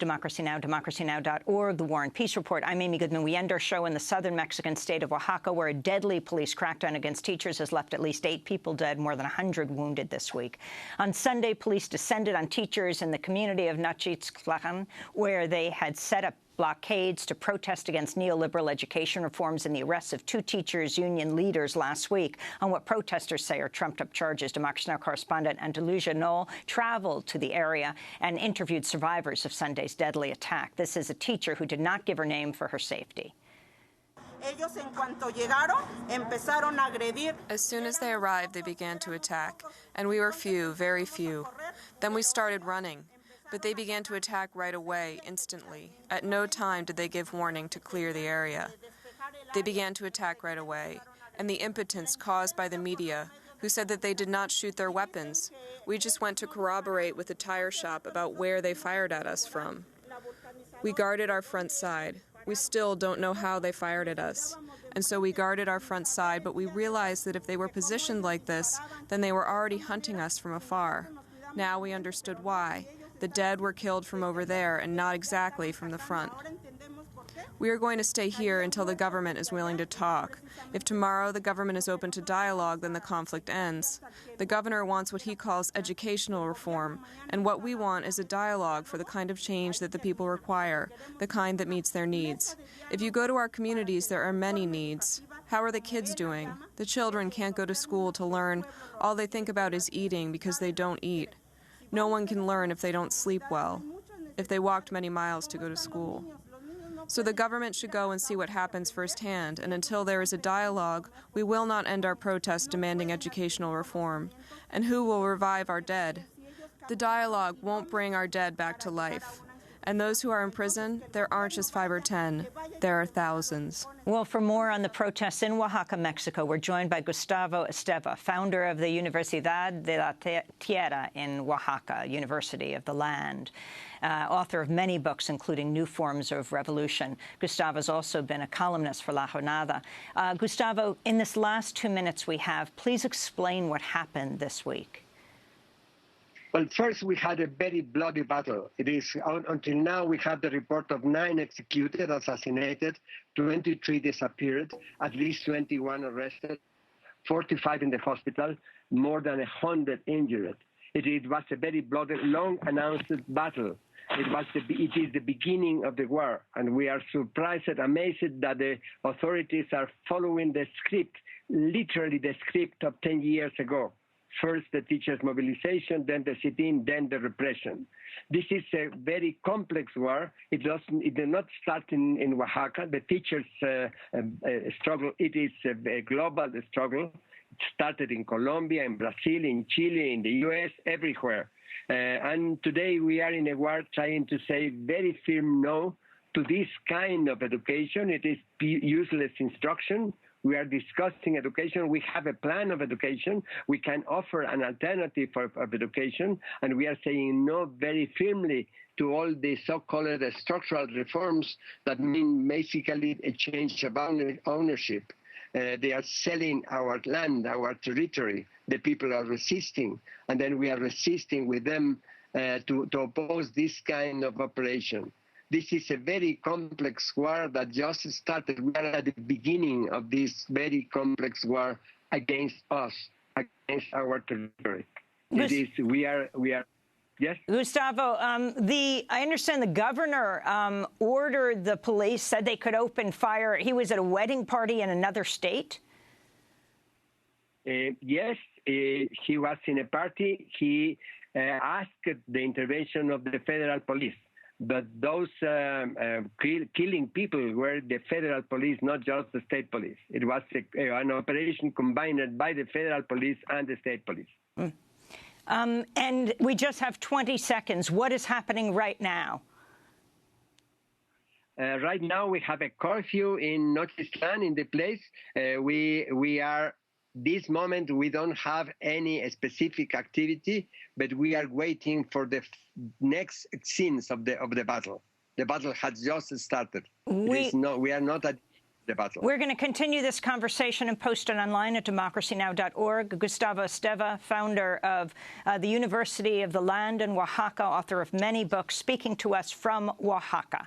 Democracy Now!, democracynow.org, The War and Peace Report. I'm Amy Goodman. We end our show in the southern Mexican state of Oaxaca, where a deadly police crackdown against teachers has left at least 8 people dead, more than 100 wounded this week. On Sunday, police descended on teachers in the community of Nachitzclacan, where they had set up blockades to protest against neoliberal education reforms and the arrests of 2 teachers' union leaders last week on what protesters say are trumped-up charges. Democracy Now! Correspondent Andalusia Knoll traveled to the area and interviewed survivors of Sunday's deadly attack. This is a teacher who did not give her name for her safety. As soon as they arrived, they began to attack, and we were few, very few. Then we started running. But they began to attack right away, instantly. At no time did they give warning to clear the area. They began to attack right away, and the impotence caused by the media, who said that they did not shoot their weapons. We just went to corroborate with the tire shop about where they fired at us from. We guarded our front side. We still don't know how they fired at us. And so we guarded our front side, but we realized that if they were positioned like this, then they were already hunting us from afar. Now we understood why. The dead were killed from over there and not exactly from the front. We are going to stay here until the government is willing to talk. If tomorrow the government is open to dialogue, then the conflict ends. The governor wants what he calls educational reform, and what we want is a dialogue for the kind of change that the people require, the kind that meets their needs. If you go to our communities, there are many needs. How are the kids doing? The children can't go to school to learn. All they think about is eating because they don't eat. No one can learn if they don't sleep well, if they walked many miles to go to school. So the government should go and see what happens firsthand, and until there is a dialogue, we will not end our protest demanding educational reform. And who will revive our dead? The dialogue won't bring our dead back to life. And those who are in prison, there aren't just 5 or 10. There are thousands. Well, for more on the protests in Oaxaca, Mexico, we're joined by Gustavo Esteva, founder of the Universidad de la Tierra in Oaxaca, University of the Land, author of many books, including New Forms of Revolution. Gustavo's also been a columnist for La Jornada. Gustavo, in this last 2 minutes we have, please explain what happened this week. Well, first, we had a very bloody battle. It is, until now, we have the report of 9 executed, assassinated, 23 disappeared, at least 21 arrested, 45 in the hospital, more than 100 injured. It was a very bloody, long-announced battle. It is the beginning of the war, and we are surprised and amazed that the authorities are following the script, literally the script of 10 years ago. First, the teachers' mobilization, then the sit-in, then the repression. This is a very complex war. It did not start in Oaxaca. The teachers' struggle, it is a global struggle. It started in Colombia, in Brazil, in Chile, in the U.S., everywhere. And today we are in a war trying to say very firm no to this kind of education. It is useless instruction. We are discussing education. We have a plan of education. We can offer an alternative of education, and we are saying no very firmly to all the so-called structural reforms that mean basically a change of ownership. They are selling our land, our territory. The people are resisting, and then we are resisting with them to oppose this kind of operation. This is a very complex war that just started. We are at the beginning of this very complex war against us, against our territory. We are. Yes? Gustavo, I understand the governor ordered the police, said they could open fire. He was at a wedding party in another state? Yes, he was in a party. He asked the intervention of the federal police. But those killing people were the federal police, not just the state police. It was an operation combined by the federal police and the state police. And we just have 20 seconds. What is happening right now? Right now, we have a curfew in Nochixtlán in the place. We are, this moment, we don't have any specific activity, but we are waiting for the next scenes of the battle. The battle has just started. We are not at the battle. We're going to continue this conversation and post it online at democracynow.org. Gustavo Esteva, founder of the University of the Land in Oaxaca, author of many books, speaking to us from Oaxaca.